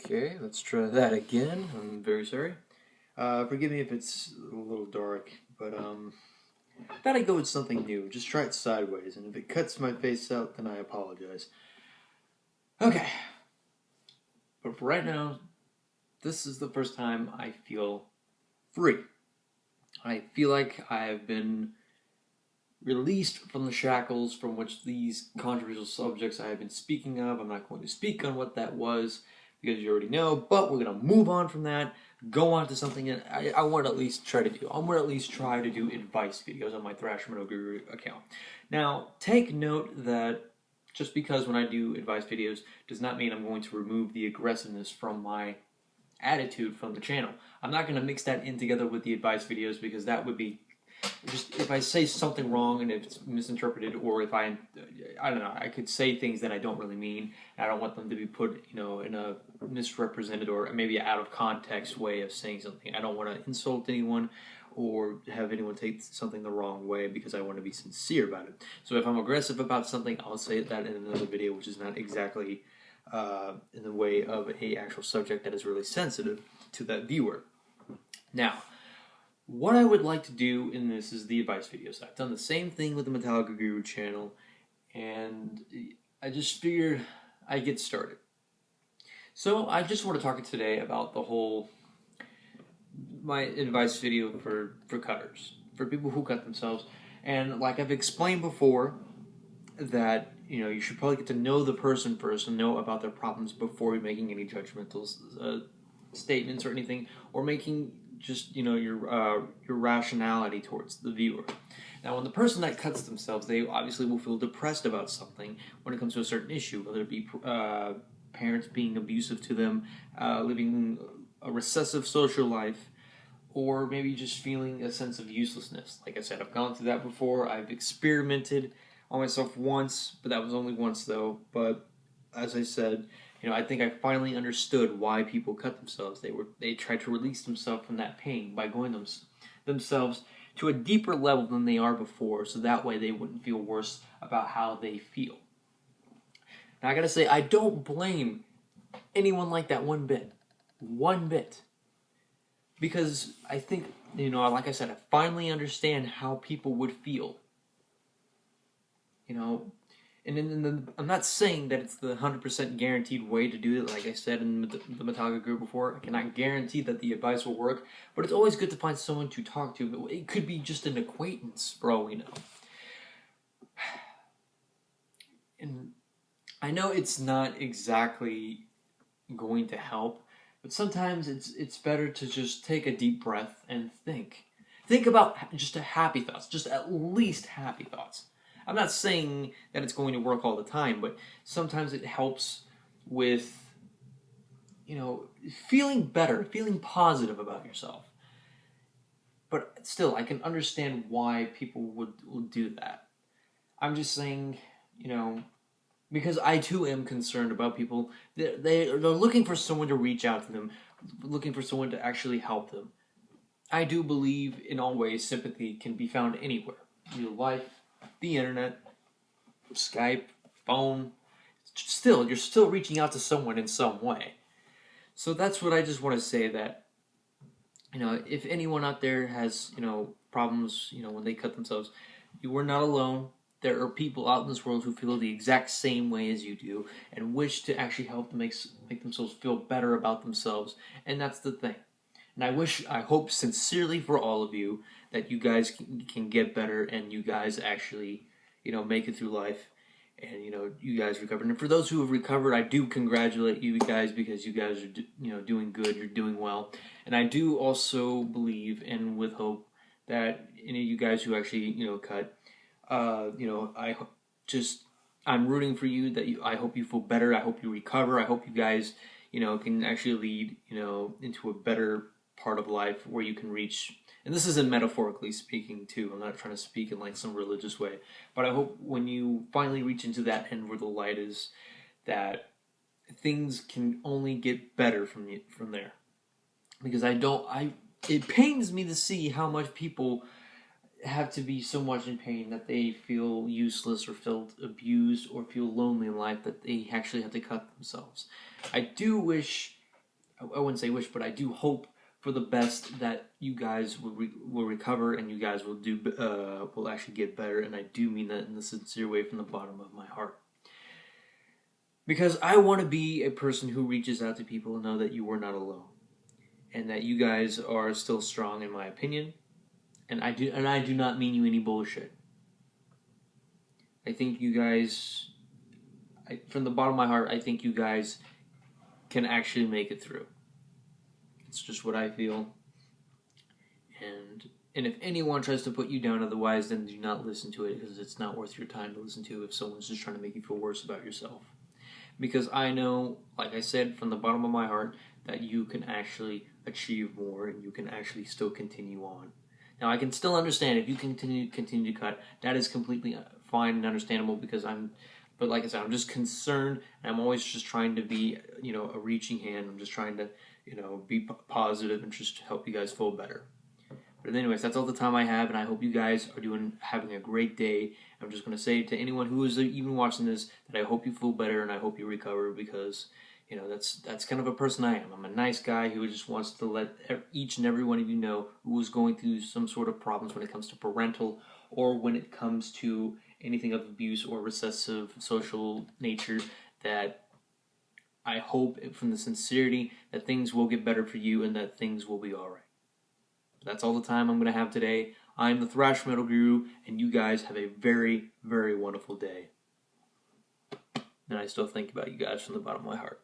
Okay, let's try that again. I'm very sorry. Forgive me if it's a little dark, but thought I'd go with something new. Just try it sideways, and if it cuts my face out, then I apologize. Okay, but for right now, this is the first time I feel free. I feel like I have been released from the shackles from which these controversial subjects I have been speaking of. I'm not going to speak on what that was because you already know, but we're going to move on from that, go on to something that I want to at least try to do. I want to at least try to do advice videos on my Thrasher Guru account. Now, take note that just because when I do advice videos does not mean I'm going to remove the aggressiveness from my attitude from the channel. I'm not going to mix that in together with the advice videos because that would be just if I say something wrong and if it's misinterpreted, or if I don't know, I could say things that I don't really mean. And I don't want them to be put, in a misrepresented or maybe out of context way of saying something. I don't want to insult anyone or have anyone take something the wrong way because I want to be sincere about it. So if I'm aggressive about something, I'll say that in another video, which is not exactly in the way of a actual subject that is really sensitive to that viewer. Now, what I would like to do in this is the advice videos. I've done the same thing with the Metallica Guru channel, and I just figured I'd get started. So I just want to talk today about my advice video for cutters, for people who cut themselves. And like I've explained before, that you should probably get to know the person first and know about their problems before you're making any judgmental statements or anything, or making just your rationality towards the viewer. Now, when the person that cuts themselves, they obviously will feel depressed about something when it comes to a certain issue, whether it be parents being abusive to them, living a recessive social life, or maybe just feeling a sense of uselessness. Like I said, I've gone through that before. I've experimented on myself once, but that was only once though. But as I said, I think I finally understood why people cut themselves. They tried to release themselves from that pain by going themselves to a deeper level than they are before, so that way they wouldn't feel worse about how they feel. Now I gotta say, I don't blame anyone like that one bit. Because I think, like I said, I finally understand how people would feel. And I'm not saying that it's the 100% guaranteed way to do it. Like I said in the Metallica group before, I cannot guarantee that the advice will work, but it's always good to find someone to talk to. It could be just an acquaintance, bro, And I know it's not exactly going to help, but sometimes it's better to just take a deep breath and think. Think about just happy thoughts, just at least happy thoughts. I'm not saying that it's going to work all the time, but sometimes it helps with, feeling better, feeling positive about yourself. But still, I can understand why people would do that. I'm just saying, because I too am concerned about people. They're looking for someone to reach out to them, looking for someone to actually help them. I do believe in all ways sympathy can be found anywhere. Real life, the internet, Skype, phone. Still, you're still reaching out to someone in some way. So that's what I just want to say, that, if anyone out there has, problems, when they cut themselves, you are not alone. There are people out in this world who feel the exact same way as you do and wish to actually help to make themselves feel better about themselves. And that's the thing. And I hope sincerely for all of you that you guys can get better and you guys actually, make it through life and, you guys recover. And for those who have recovered, I do congratulate you guys because you guys are, doing good, you're doing well. And I do also believe and with hope that any of you guys who actually, cut, I'm rooting for you, that I hope you feel better. I hope you recover. I hope you guys, can actually lead, into a better part of life where you can reach, and this isn't metaphorically speaking too, I'm not trying to speak in like some religious way, but I hope when you finally reach into that end where the light is, that things can only get better from there. Because it pains me to see how much people have to be so much in pain that they feel useless or feel abused or feel lonely in life that they actually have to cut themselves. I do wish I wouldn't say wish, but I do hope for the best that you guys will recover and you guys will actually get better. And I do mean that in a sincere way from the bottom of my heart. Because I want to be a person who reaches out to people and know that you are not alone. And that you guys are still strong, in my opinion. And I do not mean you any bullshit. I think you guys, from the bottom of my heart, I think you guys can actually make it through. It's just what I feel. And if anyone tries to put you down otherwise, then do not listen to it, because it's not worth your time to listen to if someone's just trying to make you feel worse about yourself. Because I know, like I said, from the bottom of my heart, that you can actually achieve more and you can actually still continue on. Now, I can still understand if you continue to cut. That is completely fine and understandable, because but like I said, I'm just concerned, and I'm always just trying to be, a reaching hand. I'm just trying to, be positive and just help you guys feel better. But anyways, that's all the time I have, and I hope you guys are having a great day. I'm just going to say to anyone who is even watching this that I hope you feel better and I hope you recover, because that's kind of a person I am. I'm a nice guy who just wants to let each and every one of you know who is going through some sort of problems when it comes to parental or when it comes to anything of abuse or recessive social nature, that I hope from the sincerity that things will get better for you and that things will be alright. That's all the time I'm going to have today. I'm the Thrash Metal Guru, and you guys have a very, very wonderful day. And I still think about you guys from the bottom of my heart.